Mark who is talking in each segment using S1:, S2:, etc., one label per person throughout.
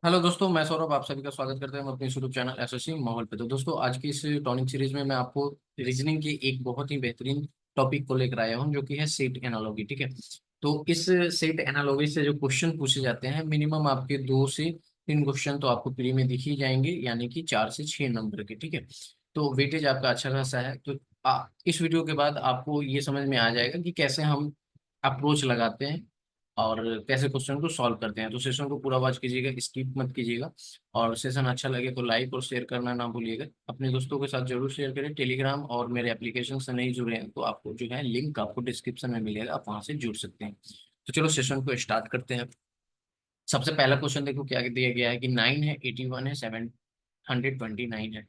S1: Hello दोस्तों, मैं सौरभ आप सभी का स्वागत करते हैं अपने यूट्यूब चैनल एसएससी माहौल पे। तो दोस्तों, आज की इस टॉनिक सीरीज में मैं आपको रीजनिंग के एक बहुत ही बेहतरीन टॉपिक को लेकर आया हूं, जो कि है सेट एनालॉगी। ठीक है। तो इस सेट एनालॉगी से जो क्वेश्चन पूछे जाते हैं, मिनिमम आपके 2 से 3 क्वेश्चन तो आपको प्री में दिख ही जाएंगे, यानी कि 4 से 6 नंबर के। ठीक है। तो वेटेज आपका अच्छा खासा है। तो इस वीडियो के बाद आपको ये समझ में आ जाएगा कि कैसे हम अप्रोच लगाते हैं और कैसे क्वेश्चन को सॉल्व करते हैं। तो सेशन को पूरा वॉच कीजिएगा, स्किप मत कीजिएगा। और सेशन अच्छा लगे तो लाइक और शेयर करना ना भूलिएगा। अपने दोस्तों के साथ जरूर शेयर करें। टेलीग्राम और मेरे एप्लीकेशन से नहीं जुड़े हैं तो आपको जो है लिंक आपको डिस्क्रिप्शन में मिलेगा, आप वहां से जुड़ सकते हैं। तो चलो सेशन को स्टार्ट करते हैं। सबसे पहला क्वेश्चन देखो क्या दिया गया है कि 9 है, 81 है, 729 है,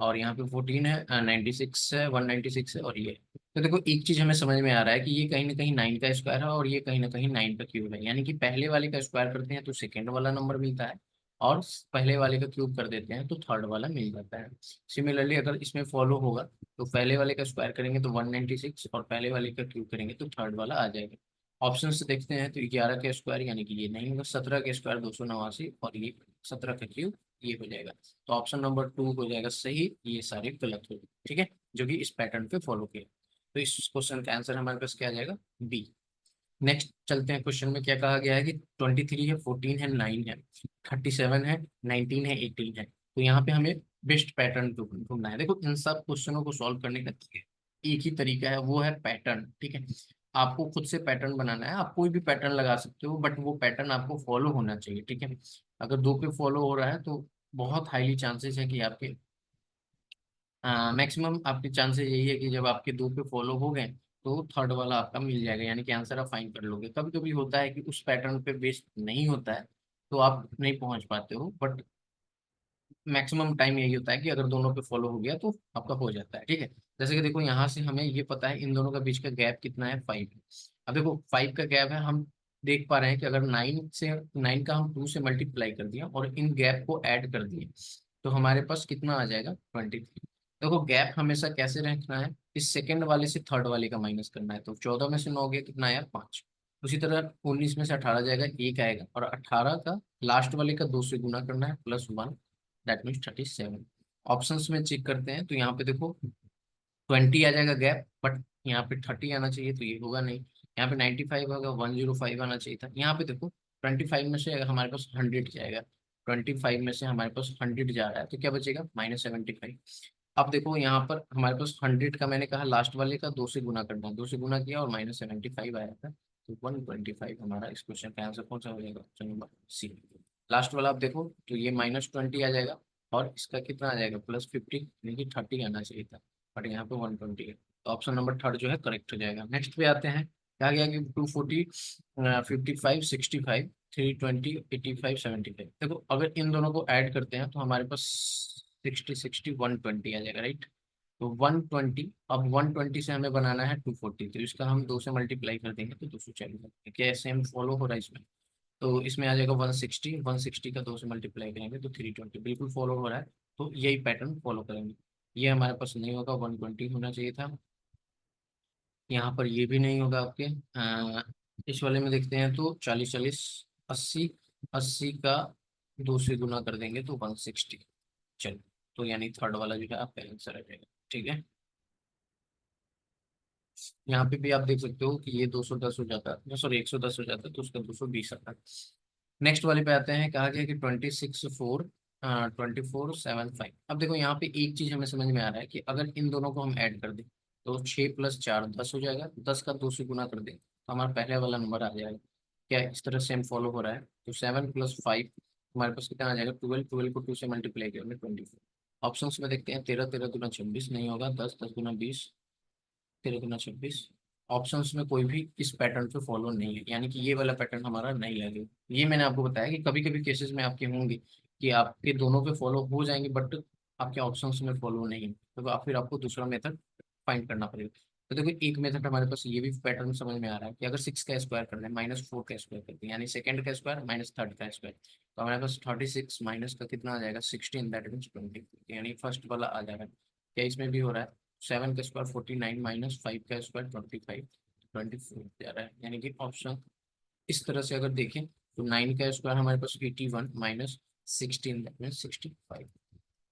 S1: और यहाँ पे 14 है, 96 है, 196 है, और ये। तो देखो एक चीज हमें समझ में आ रहा है कि ये कहीं ना कहीं 9 का स्क्वायर है और ये कहीं ना कहीं 9 का क्यूब है। यानी कि पहले वाले का स्क्वायर करते हैं तो सेकेंड वाला नंबर मिलता है, और पहले वाले का क्यूब कर देते हैं तो थर्ड वाला मिल जाता है। सिमिलरली अगर इसमें फॉलो होगा तो पहले वाले का स्क्वायर करेंगे तो 196, और पहले वाले का क्यूब करेंगे तो थर्ड वाला आ जाएगा। ऑप्शन से देखते हैं तो 11 का स्क्वायर यानी कि ये नहीं होगा, 17 का स्क्वायर 289, और ये 17 का क्यूब ये हो जाएगा। तो ऑप्शन नंबर 2 हो जाएगा सही, ये सारे गलत हो गए। ठीक है, जो कि इस पैटर्न पे फॉलो किया। तो इस क्वेश्चन का आंसर हमारे पास क्या आ जाएगा? बी। नेक्स्ट चलते हैं, क्वेश्चन में क्या कहा गया है कि 23 है, 14 है, 9 है, 37 है, 19 है, 18 है। तो यहाँ पे हमें बेस्ट पैटर्न ढूंढना है। देखो इन सब क्वेश्चनों को सॉल्व करने का एक ही तरीका है, वो है पैटर्न। ठीक है। आपको खुद से पैटर्न बनाना है। आप कोई भी पैटर्न लगा सकते हो, बट वो पैटर्न आपको फॉलो होना चाहिए। ठीक है। अगर दो पे फॉलो हो रहा है तो बहुत हाईली चांसेस है कि आपके मैक्सिमम आपके चांसेस यही है कि जब आपके दो पे फॉलो हो गए तो थर्ड वाला आपका मिल जाएगा, यानी कि आंसर आप फाइंड कर लोगे। कभी कभी होता है कि उस पैटर्न पे बेस्ड नहीं होता है तो आप नहीं पहुंच पाते हो, बट मैक्सिमम टाइम यही होता है कि अगर दोनों पे फॉलो हो गया तो आपका हो जाता है। ठीक है। जैसे कि देखो यहाँ से हमें ये पता है इन दोनों का बीच का गैप कितना है, 5। अब देखो 5 का गैप है, हम देख पा रहे हैं कि अगर 9 का हम 2 से मल्टीप्लाई कर दिया और इन गैप को ऐड कर दिए तो हमारे पास कितना आ जाएगा, 23। देखो गैप हमेशा कैसे रखना है, इस सेकंड वाले से थर्ड वाले का माइनस करना है। तो 14 में से 9 गया कितना आया, 5। उसी तरह 19 में से 18 जाएगा, एक आएगा, और 18 का लास्ट वाले का 2 से गुना करना है, +1, दैट मीन्स 37। ऑप्शंस में चेक करते हैं तो यहाँ पे देखो 20 आ जाएगा गैप, बट यहाँ पे 30 आना चाहिए तो ये होगा नहीं। यहाँ पे 95 होगा, 105 आना चाहिए था। यहाँ पे देखो 25 में से अगर हमारे पास 100 जाएगा, 25 में से हमारे पास 100 जा रहा है तो क्या बचेगा, -75। अब देखो यहाँ पर हमारे पास 100 का मैंने कहा लास्ट वाले का 2 से गुना करना है, 2 से गुना किया और -75 आया था। तो 125 हमारा इस क्वेश्चन का आंसर कौन सा हो जाएगा, ऑप्शन नंबर सी। लास्ट वाला आप देखो तो ये -20 आ जाएगा, और इसका कितना आ जाएगा, +50, यानी कि 30 आना चाहिए था, बट यहाँ पे 120 है। तो ऑप्शन नंबर थर्ड जो है करेक्ट हो जाएगा। नेक्स्ट पे आते हैं, क्या गया कि 240, 55, 65, 320, 85, 75। देखो अगर इन दोनों को ऐड करते हैं तो हमारे पास 60, 60, 120 आ जाएगा, राइट। तो 120, अब 120 से हमें बनाना है 240, तो इसका हम 2 से मल्टीप्लाई कर देंगे तो 240। क्या सेम फॉलो हो रहा है इसमें? तो इसमें आ जाएगा 160, 160 का 2 से मल्टीप्लाई करेंगे तो 320, बिल्कुल फॉलो हो रहा है। तो यही पैटर्न फॉलो करेंगे। ये हमारे पास नहीं होगा, 120 होना चाहिए था। यहाँ पर ये भी नहीं होगा आपके। इस वाले में देखते हैं तो 40, 40, 80, 80 का 2 से गुना कर देंगे तो 160। चलो, तो यानी थर्ड वाला जो है आपका आंसर आ जाएगा। ठीक है। यहाँ पे भी आप देख सकते हो कि ये 210 हो जाता है, सॉरी 110 हो जाता है, तो उसका 220 आता है। नेक्स्ट वाले पे आते हैं, कहा गया कि 24, अब देखो यहाँ पे एक चीज हमें समझ में आ रहा है कि अगर इन दोनों को हम ऐड कर दें तो 6 + 4 10 हो जाएगा, 10 का 2 से गुना कर दें तो हमारा पहले वाला नंबर आ जाएगा। क्या इस तरह सेम फॉलो हो रहा है? तो 7 + 5 हमारे पास कितना आ जाएगा, 12, 12 को 2 से मल्टीप्लाई करेंगे 24। ऑप्शन में देखते हैं, 13, 13 दूना 26 नहीं होगा, 10, 10 दूना 20, 13 दूना 26। ऑप्शंस में कोई भी इस पैटर्न पे फॉलो नहीं है, यानी कि ये वाला पैटर्न हमारा नहीं लगेगा। ये मैंने आपको बताया कि कभी कभी केसेस में आपके होंगे कि आपके दोनों पे फॉलो हो जाएंगे, बट आपके ऑप्शंस में फॉलो नहीं है, तो फिर आपको दूसरा मेथड फाइंड करना पड़ेगा। तो देखो एक मेथड हमारे पास ये भी पैटर्न समझ में आ रहा है कि अगर 6 का स्क्वायर कर दें, -4 का स्क्वायर करते हैं, यानी सेकंड का स्क्वायर माइनस थर्ड का स्क्वायर, तो हमारे पास 36 माइनस का कितना आ जाएगा, 16, दैट मीन्स 20, यानी फर्स्ट वाला आ जाएगा। क्या इसमें भी हो रहा है? 7 का स्क्वायर 49, -5 का स्क्वायर 25, 24 जा रहा है, यानी कि ऑप्शन इस तरह से अगर देखें तो 9 का स्क्वायर हमारे पास 81 माइनस 16 दैट मीन 65।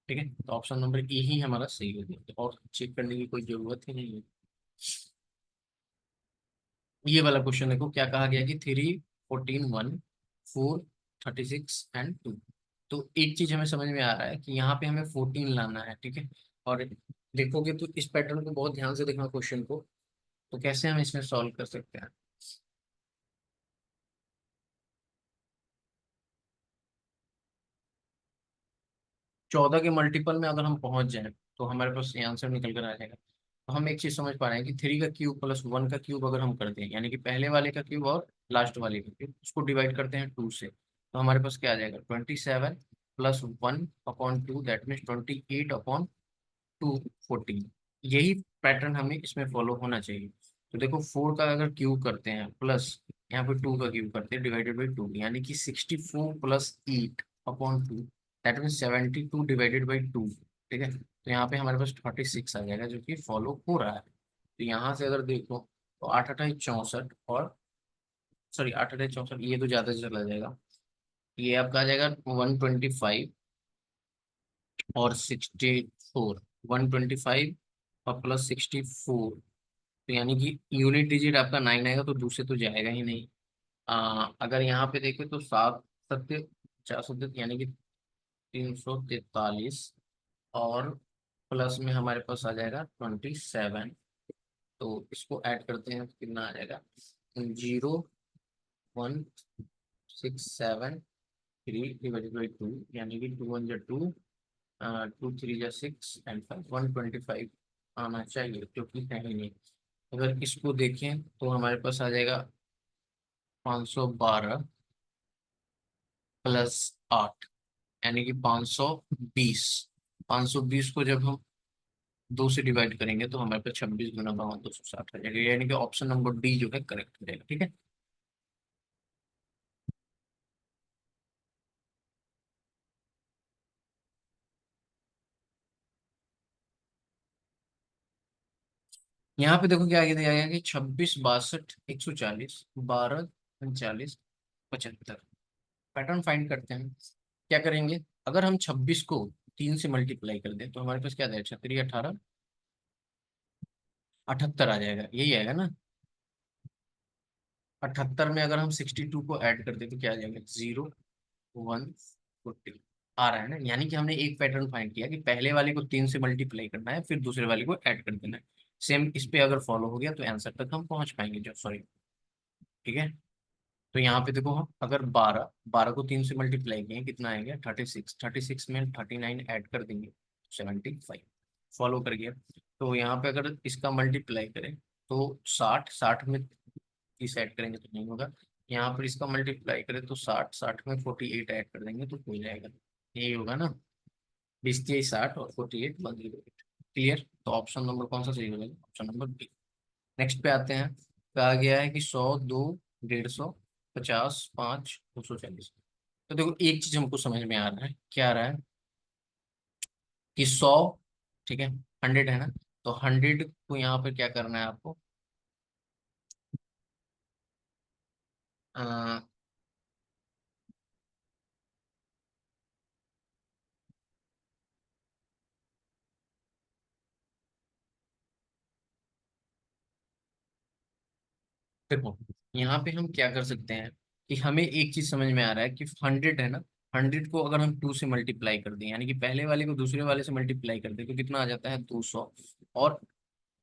S1: ठीक है, तो ऑप्शन नंबर ए ही हमारा सही हो गया, तो और चेक करने की कोई जरूरत ही नहीं है। ये वाला क्वेश्चन देखो क्या कहा गया कि 3, 14, 1, 4, 36 एंड 2। तो एक चीज हमें समझ में आ रहा है कि यहाँ पे हमें 14 लाना है। ठीक है, और देखोगे तो इस पैटर्न को बहुत ध्यान से देखना क्वेश्चन को। तो कैसे हम इसमें सॉल्व कर सकते हैं? 14 के मल्टीपल में अगर हम पहुंच जाए तो हमारे पास ये आंसर निकल कर आ जाएगा। तो हम एक चीज समझ पा रहे हैं कि 3 का क्यूब प्लस 1 का क्यूब अगर हम करते हैं, यानी कि पहले वाले का क्यूब और लास्ट वाले का क्यूब, उसको डिवाइड करते हैं 2 से, तो हमारे पास क्या आ जाएगा? 27 प्लस 1/2 दैट मीन्स 28/2 14। यही पैटर्न हमें इसमें फॉलो होना चाहिए। तो देखो 4 का अगर क्यूब करते हैं प्लस यहाँ पे 2 का क्यूब करते हैं डिवाइडेड बाई 2, यानी कि 64 plus 8/2 that mean 72 divided by 2। ठीक है, तो यहाँ पे हमारे पास 46 आ जाएगा जो कि फॉलो हो रहा है। तो यहाँ से अगर देखो तो 8×8 = 64 और सॉरी 8×8 = 64, ये तो ज्यादा से चला जाएगा। ये आपका आ जाएगा 125 और 64, 125 और प्लस 64। तो यानी कि यूनिट डिजिट आपका 9 आएगा, तो दूसरे तो जाएगा ही नहीं। अगर यहाँ पे देखें तो 7 सत्य 4 सत्य यानी कि 343, और प्लस में हमारे पास आ जाएगा 27। तो इसको ऐड करते हैं तो कितना आ जाएगा? 0, 1, 6, 7, 3 डिवाइडेड बाई 2, यानी कि 2 1 × 2, 2 3 × 6 एंड 5, 125 आना चाहिए, जो कि है ही नहीं। अगर इसको देखें तो हमारे पास आ जाएगा 512 प्लस 8, यानी कि 520। 520 को जब हम 2 से डिवाइड करेंगे तो हमारे पास 26 × 2 = 260 आ जाएगा, यानी कि ऑप्शन नंबर डी जो है करेक्ट हो जाएगा। ठीक है, यहाँ पे देखो क्या आगे दिया गया है कि 26 62 140 12 39 75। पैटर्न फाइंड करते हैं। क्या करेंगे? अगर हम 26 को 3 से मल्टीप्लाई कर दें तो हमारे पास क्या आ जाएगा? 36 18 78 आ जाएगा, यही आएगा ना? 78 में अगर हम 62 को ऐड कर दें तो क्या आ जाएगा? 0 1 40 आ रहा है ना? यानी कि हमने एक पैटर्न फाइंड किया कि पहले वाले को 3 से मल्टीप्लाई करना है, फिर दूसरे वाले को ऐड कर देना है। सेम इस पे अगर फॉलो हो गया तो आंसर तक हम पहुंच पाएंगे, जो सॉरी। ठीक है, तो यहाँ पे देखो हम अगर 12 को 3 से मल्टीप्लाई किए कितना आएगा? 36, 36 में 39 ऐड कर देंगे 75। फॉलो कर गया। तो यहाँ पे अगर इसका मल्टीप्लाई करें तो 60, 60 में 30 ऐड करेंगे तो नहीं होगा। यहाँ पर इसका मल्टीप्लाई करें तो 60, 60 में 48 ऐड कर देंगे तो हो जाएगा। यही होगा ना? 20 30 60 और 48 108। क्लियर? तो ऑप्शन नंबर कौन सा सही हो जाएगा? Option number B. नेक्स्ट पे आते हैं। कहा गया है कि 100 2 150 50 5 240। तो देखो एक चीज हमको समझ में आ रहा है, क्या आ रहा है कि 100, ठीक है, 100 है ना? तो 100 को यहाँ पर क्या करना है आपको? अ, देखो यहाँ पे हम क्या कर सकते हैं कि हमें एक चीज समझ में आ रहा है कि 100 है ना? 100 को अगर हम 2 से मल्टीप्लाई कर दें, यानी कि पहले वाले को दूसरे वाले से मल्टीप्लाई कर दें, तो कितना आ जाता है? 200। और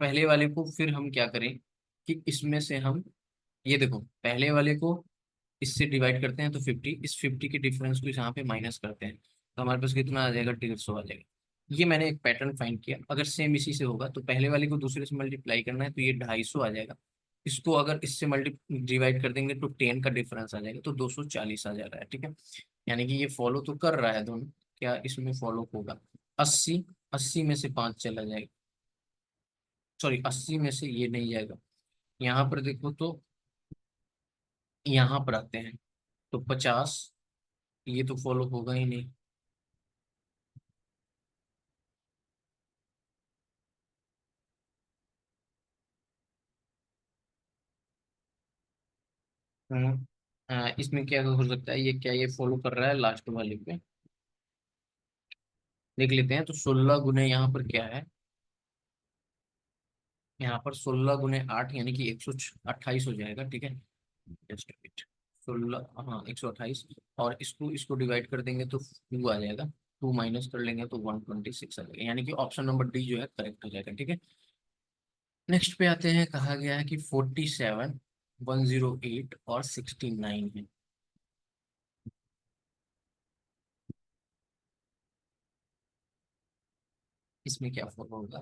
S1: पहले वाले को फिर हम क्या करें कि इसमें से हम ये देखो पहले वाले को इससे डिवाइड करते हैं तो 50, इस 50 के डिफरेंस को यहाँ पे माइनस करते हैं, तो हमारे पास कितना आ जाएगा? 150 आ जाएगा। ये मैंने एक पैटर्न फाइंड किया। अगर सेम इसी से होगा तो पहले वाले को दूसरे से मल्टीप्लाई करना है तो ये 250 आ जाएगा। इसको अगर इससे मल्टी डिवाइड कर देंगे तो 10 का डिफरेंस आ जाएगा, तो 240 आ जा रहा है। ठीक है, यानी कि ये फॉलो तो कर रहा है दोनों। क्या इसमें फॉलो होगा? 80, 80 में से 5 चला जाएगा, सॉरी 80 में से ये नहीं जाएगा। यहाँ पर देखो तो यहाँ पर आते हैं तो 50, ये तो फॉलो होगा ही नहीं। हम्म इसमें क्या हो सकता है, ये क्या ये फॉलो कर रहा है लास्ट वाले पे, देख लेते हैं। तो 16 गुने यहाँ पर क्या है, यहाँ पर 16 गुने 8 यानी कि 128 हो जाएगा, ठीक है। जस्ट इट 16, हाँ 128। और इसको इसको डिवाइड कर देंगे तो 2 आ जाएगा, 2 माइनस कर लेंगे तो 126 आ जाएगा, यानी कि ऑप्शन नंबर डी जो है करेक्ट हो जाएगा, ठीक है। नेक्स्ट पे आते हैं, कहा गया है कि 47, 108 और 69 है। इसमें क्या फॉलो होगा।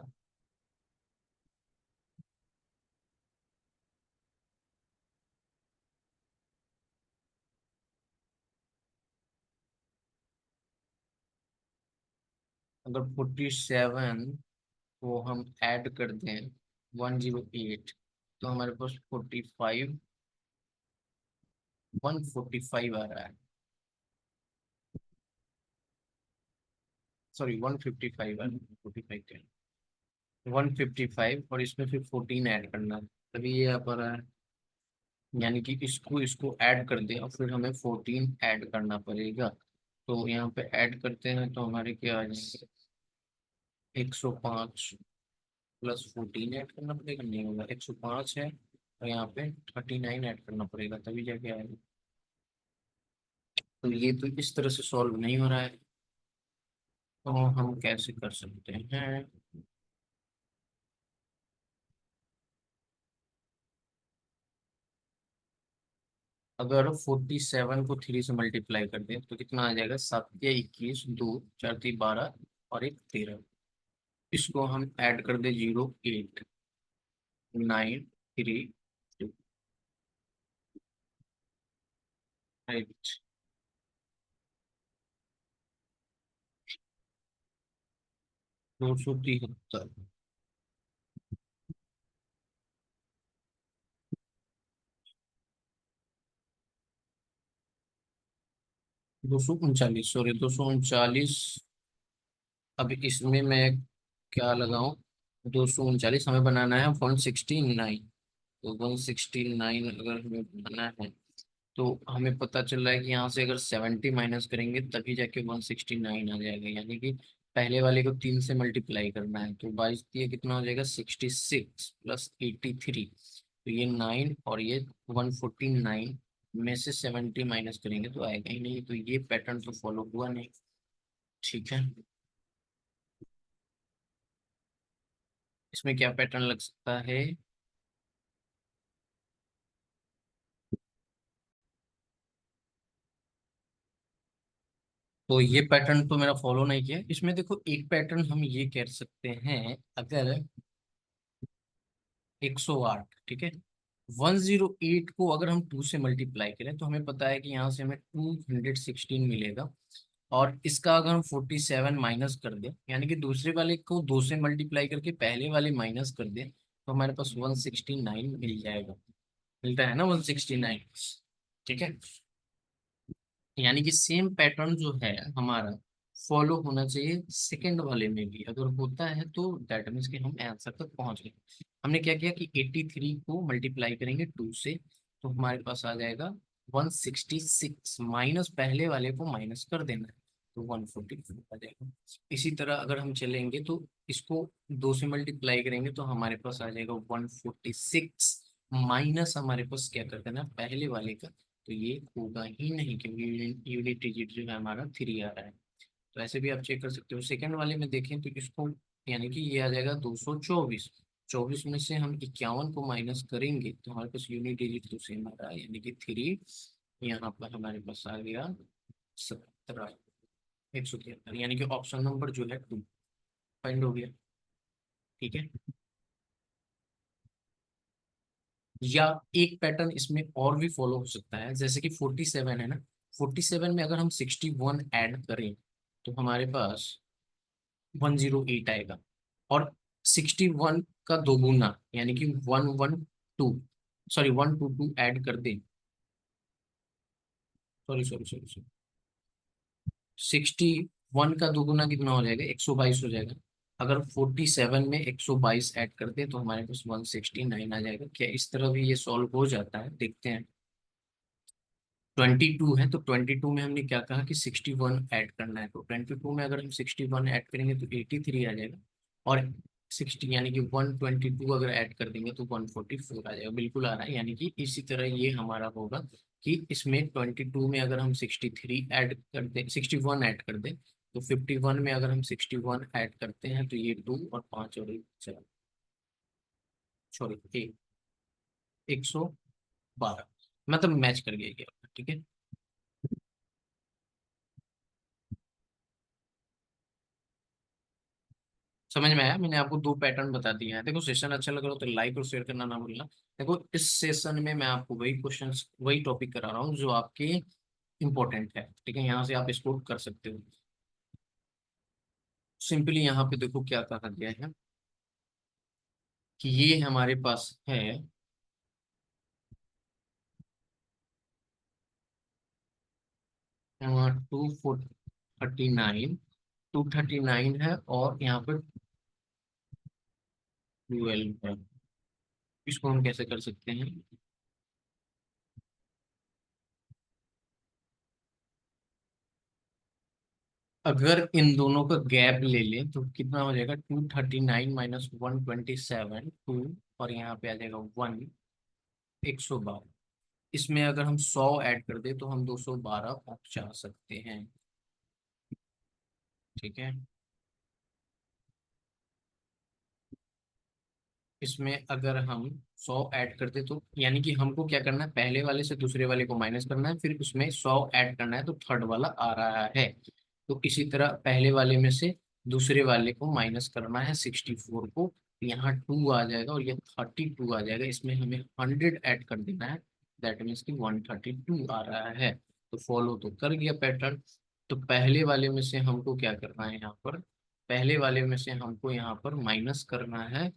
S1: अगर 47 को हम ऐड कर दें 108, तो हमारे पास 45, 145 आ रहा है, सॉरी 155 आ रहा है, 45 क्या, 155, और इसमें फिर 14 ऐड करना है, तभी ये आ पा रहा है। यानी कि इसको इसको ऐड कर दें और फिर हमें 14 ऐड करना पड़ेगा। तो यहाँ पे ऐड करते हैं तो हमारे क्या आ जाएंगे, 105 प्लस 14 ऐड करना पड़ेगा, नहीं होगा, 105 है और यहाँ पे 39 ऐड करना पड़ेगा, तभी जाके आएगा। तो ये तो इस तरह से सॉल्व नहीं हो रहा है, तो हम कैसे कर सकते हैं। अगर 47 को 3 से मल्टीप्लाई कर दें तो कितना आ जाएगा, 7 या 21, 2 4 3 12 और एक 13। इसको हम ऐड कर दे 0, 8, 9, 3, 2, 8, 273, 239, सॉरी 239। अब इसमें मैं क्या लगाऊं, 239 हमें बनाना है 169। तो 169 अगर हमें बनाना है, तो हमें पता चल रहा है कि यहाँ से अगर 70 माइनस करेंगे तभी जाके 169 आ जाएगा, यानी कि पहले वाले को 3 से मल्टीप्लाई करना है। तो 22 दिए कितना हो जाएगा, 66 प्लस 83, तो ये 9 और ये 149 में से 70 माइनस करेंगे तो आएगा ही नहीं, तो ये पैटर्न तो फॉलो हुआ नहीं, ठीक है। इसमें क्या पैटर्न लग सकता है। तो ये पैटर्न तो मेरा फॉलो नहीं किया, इसमें देखो एक पैटर्न हम ये कह सकते हैं, अगर 108, ठीक है, 108 को अगर हम 2 से मल्टीप्लाई करें तो हमें पता है कि यहाँ से हमें 216 मिलेगा। और इसका अगर हम 47 माइनस कर दें, यानी कि दूसरे वाले को 2 से मल्टीप्लाई करके पहले वाले माइनस कर दें, तो हमारे पास 169 मिल जाएगा, मिलता है ना 169, ठीक है। यानी कि सेम पैटर्न जो है हमारा फॉलो होना चाहिए सेकंड वाले में भी, अगर होता है तो दैट मीन्स कि हम आंसर तक पहुंच गए। हमने क्या किया कि 83 को मल्टीप्लाई करेंगे 2 से, तो हमारे पास आ जाएगा 166, माइनस पहले वाले को माइनस कर देना है, तो 144 आ जाएगा। इसी तरह अगर हम चलेंगे तो इसको 2 से मल्टीप्लाई करेंगे तो हमारे पास आ जाएगा 146, माइनस हमारे पास क्या कर देना पहले वाले का, तो ये होगा ही नहीं क्योंकि यूनिट डिजिट जो है हमारा 3 आ रहा है। तो ऐसे भी आप चेक कर सकते हो, सेकंड वाले में देखें तो इसको, यानी कि ये आ जाएगा 224, 24 में से हम 51 को माइनस करेंगे तो हमारे पास यूनिट डिजिट तो सेम आ रहा है, यानी कि 3। यहाँ पर हमारे पास आ गया 17, 173, यानी कि ऑप्शन नंबर जो है 2 फाइंड हो गया, ठीक है। या एक पैटर्न इसमें और भी फॉलो हो सकता है, जैसे कि 47 है ना, 47 में अगर हम 61 ऐड करें तो हमारे पास 108 आएगा। और 61 का दोगुना यानी कि 112, सॉरी 122 ऐड कर दें, सॉरी सॉरी सॉरी सॉरी, 61 का दोगुना कितना हो जाएगा, 122 हो जाएगा। अगर 47 में 122 ऐड कर दें तो हमारे पास 169 आ जाएगा। क्या इस तरह भी ये सॉल्व हो जाता है, देखते हैं। 22 है, तो 22 में हमने क्या कहा कि 61 ऐड करना है, तो 22 में अगर हम 61 ऐड करेंगे तो 83 आ जाएगा, और 60 यानी कि 122 अगर ऐड कर देंगे तो 144 आ जाएगा, बिल्कुल आ रहा है। यानी कि इसी तरह ये हमारा होगा कि इसमें 22 में अगर हम 63 ऐड कर दें, 61 ऐड कर दें, तो 51 में अगर हम 61 ऐड करते हैं तो ये 2 और 5 और 1 चलो, सॉरी 112, मतलब मैच कर गया ये आपका, ठीक है। समझ में आया, मैंने आपको दो पैटर्न बता दिए हैं। देखो सेशन अच्छा लग रहा हो तो लाइक और शेयर करना ना भूलना। देखो इस सेशन में मैं आपको वही क्वेश्चंस वही टॉपिक करा रहा हूँ जो आपके इंपॉर्टेंट है, ठीक है, यहाँ से आप इसको कर सकते हो। सिंपली यहाँ पे देखो क्या कहा गया है कि ये हमारे पास है 239, 239 है और यहाँ पर 12 है। इसको हम कैसे कर सकते हैं? अगर इन दोनों का गैप ले लें तो कितना हो जाएगा? 239 माइनस 127, 2, और यहाँ पे आ जाएगा 1, 112। इसमें अगर हम 100 ऐड कर दे तो हम 212 पहुंचा सकते हैं, ठीक है। इसमें अगर हम 100 ऐड कर दे तो यानी कि हमको क्या करना है, पहले वाले से दूसरे वाले को माइनस करना है, फिर उसमें 100 ऐड करना है तो थर्ड वाला आ रहा है। तो इसी तरह पहले वाले में से दूसरे वाले को माइनस करना है 64 को, यहाँ 2 आ जाएगा और ये 32 आ जाएगा। इसमें हमें 100 ऐड कर देना है, दैट मीन्स कि 132 आ रहा है। तो फॉलो तो कर गया पैटर्न। तो पहले वाले में से हमको क्या करना है यहाँ पर, पहले वाले में से हमको यहाँ पर माइनस करना है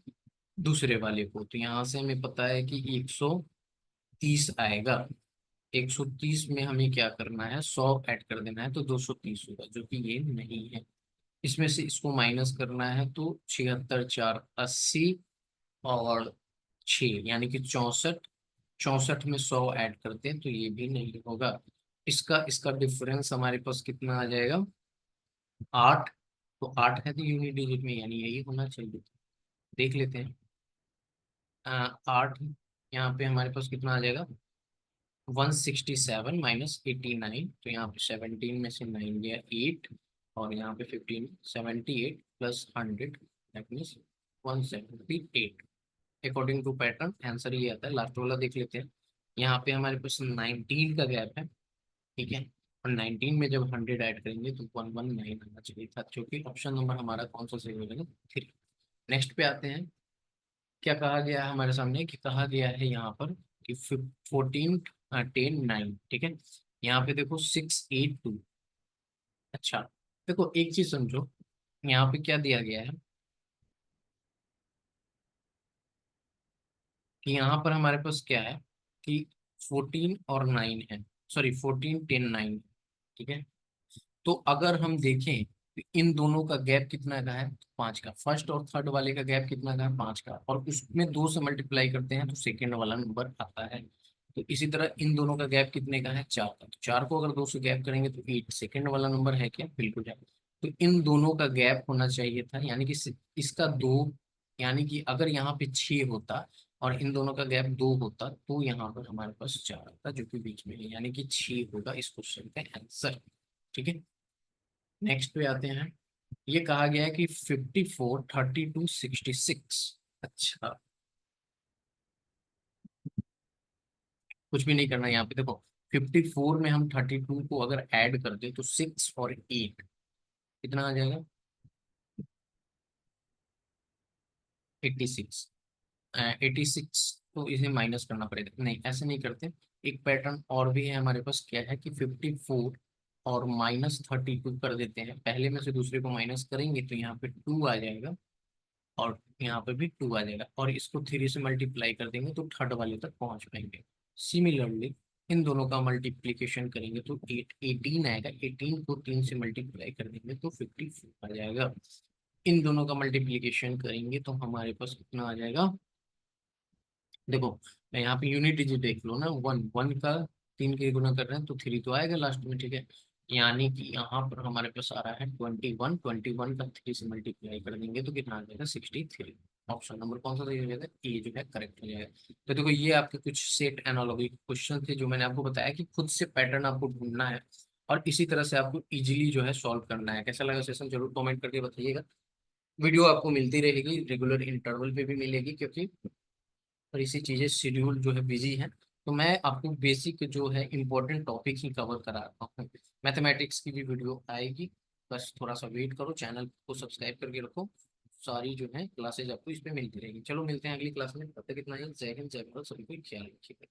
S1: दूसरे वाले को। तो यहाँ से हमें पता है कि 130 आएगा। 130 में हमें क्या करना है, 100 ऐड कर देना है तो 230 होगा, जो कि ये नहीं है। इसमें से इसको माइनस करना है तो 76 4 80 और 6 यानी कि 64, 64 में 100 ऐड करते हैं तो ये भी नहीं होगा। इसका इसका डिफरेंस हमारे पास कितना आ जाएगा? 8। तो 8 है तो यूनिट डिजिट में, यानी यही होना चाहिए। देख लेते हैं। 8, यहाँ पे हमारे पास कितना आ जाएगा? 167 माइनस 89, तो यहाँ पे 17 में से 9 गया 8, और यहाँ पे 15, 78 plus 100 that means 178। According to pattern answer ये आता है। लास्ट वाला देख लेते हैं। यहाँ पे हमारे पास 19 का गैप है, ठीक है, और 19 में जब 100 ऐड करेंगे तो 119 आना चाहिए था, क्योंकि ऑप्शन नंबर हमारा कौन सा सही हो जाएगा? 3। नेक्स्ट पे आते हैं। क्या कहा गया है हमारे सामने, कि कहा गया है यहाँ पर कि 14, 10, 9, ठीक है। यहाँ पे देखो 682। अच्छा, देखो एक चीज समझो, यहाँ पे क्या दिया गया है कि यहाँ पर हमारे पास क्या है कि 14 और 9 है, सॉरी 14, 10, 9, ठीक है। तो अगर हम देखें तो इन दोनों का गैप कितना का है? 5 का। फर्स्ट और थर्ड वाले का गैप कितना का है? 5 का, और उसमें 2 से मल्टीप्लाई करते हैं तो सेकेंड वाला नंबर आता है। तो इसी तरह इन दोनों का गैप कितने का है? 4 का। तो 4 को अगर 2 से गैप करेंगे तो 8, सेकेंड वाला नंबर है क्या? बिल्कुल है। तो इन दोनों का गैप होना चाहिए था, यानी कि इसका 2, यानी कि अगर यहाँ पे 6 होता और इन दोनों का गैप 2 होता तो यहाँ पर हमारे पास 4 आता, जो कि बीच में है, यानी कि 6 होगा इस क्वेश्चन का आंसर, ठीक है। नेक्स्ट पे आते हैं। ये कहा गया है कि 54, 32, 66। अच्छा, कुछ भी नहीं करना यहाँ पे। देखो 54 में हम 32 को अगर ऐड कर दे तो 6 और 8 कितना आ जाएगा? 86। 86, तो इसे माइनस करना पड़ेगा। नहीं, ऐसे नहीं करते। एक पैटर्न और भी है हमारे पास, क्या है कि 54 और माइनस 32 कर देते हैं, पहले में से दूसरे को माइनस करेंगे तो यहाँ पे 2 आ जाएगा, और यहाँ पे भी 2 आ जाएगा, और इसको 3 से मल्टीप्लाई कर देंगे तो थर्ड वाले तक पहुंच पाएंगे। सिमिलरली इन दोनों का मल्टीप्लीकेशन करेंगे तो 18 आएगा, 18 को 3 से मल्टीप्लाई कर देंगे तो 54 आ जाएगा। इन दोनों का मल्टीप्लीकेशन करेंगे तो हमारे पास कितना आ जाएगा? देखो मैं यहाँ पे यूनिट डिजिट देख लो ना, 1, 1 का 3 के गुना कर रहे हैं तो 3 तो आएगा लास्ट में, ठीक है। यानी कि यहाँ पर हमारे पास आ रहा है 21, 21 का 3 से मल्टीप्लाई कर देंगे तो कितना आ जाएगा 63। ऑप्शन नंबर कौन सा सही हो जाएगा, ए जो है करेक्ट हो जाएगा। तो देखो ये आपके कुछ सेट एनालॉगी क्वेश्चन थे जो मैंने आपको बताया कि खुद से पैटर्न आपको ढूंढना है और इसी तरह से आपको इजीली जो है सॉल्व करना है। कैसा लगा सेशन जरूर कमेंट करके बताइएगा। वीडियो आपको मिलती रहेगी, रेगुलर इंटरवल पे भी मिलेगी, क्योंकि और इसी चीज़ें शेड्यूल जो है बिजी है। तो मैं आपको बेसिक जो है इंपॉर्टेंट टॉपिक ही कवर करा रहा हूँ। मैथमेटिक्स की भी वीडियो आएगी, बस थोड़ा सा वेट करो, चैनल को सब्सक्राइब करके रखो। सारी जो है क्लासेज आपको इस पे मिलती रहेगी। चलो मिलते हैं अगली क्लास में, तब तक इतना ही। जय हिंद, जय भारत, सभी को ख्याल रखिएगा।